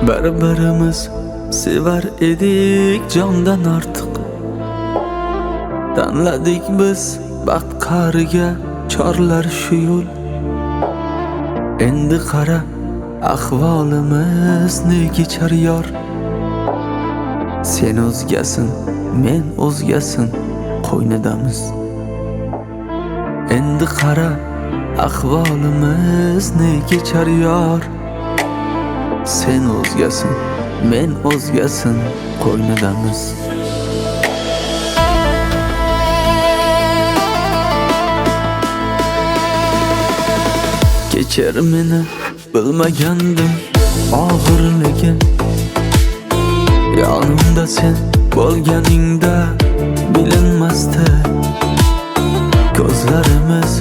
Bir-birimiz sevar edik jondan ortiq. Tanladik biz baxt qariga chorlar shu yo'l. Endi qara ahvolimiz ne kechar yor. Sen o'zgasin, men o'zgasin, qo'ynidamiz. Endi qara ahvolimiz ne kechar yor. Sen o'zgasin, men o'zgasin, qo'ynidamiz. Kechir meni, bilmagandim og'irligin. Yonimda sen bo'lganingda bilinmasdi. Ko'zlarimiz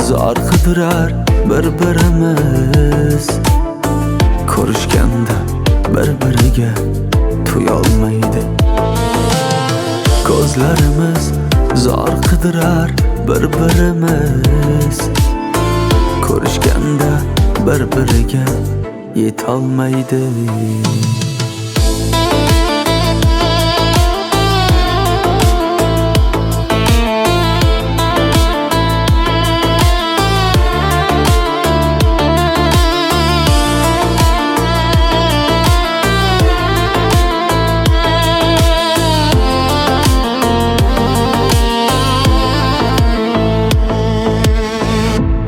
zor qidirar bir-birimiz. Ko'rishganda bir-biriga tuyolmaydi. Ko'zlarimiz zor qidirar bir-birimiz. Ko'rishganda bir-biriga yetolmaydi.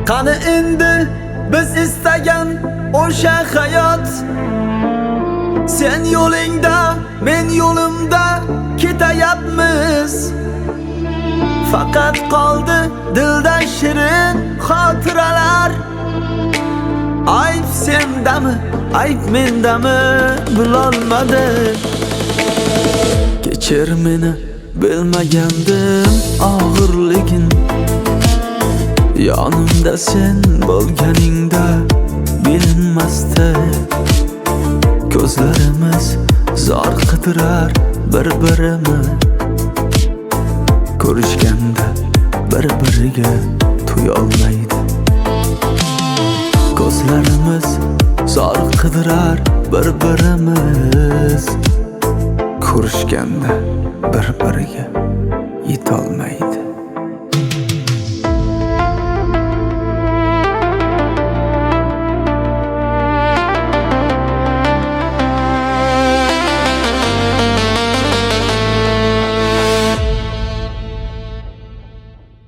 Qani endi biz istagan o'sha hayot. Sen yo'lingda, men yo'limda ketayapmiz. Faqat qoldi dilda shirin xotiralar. Ayb sendami, ayb mendami bilolmadim. Kechir meni, bilmagandim og'irligin. Yonimda sen bo'lganingda bilinmasdi. Ko'zlarimiz zor qidirar bir-birimiz. Ko'rishganda bir-biriga tuyolmaydi. Ko'zlarimiz zor qidirar bir-birimiz. Ko'rishganda bir-biriga yetolmaydi.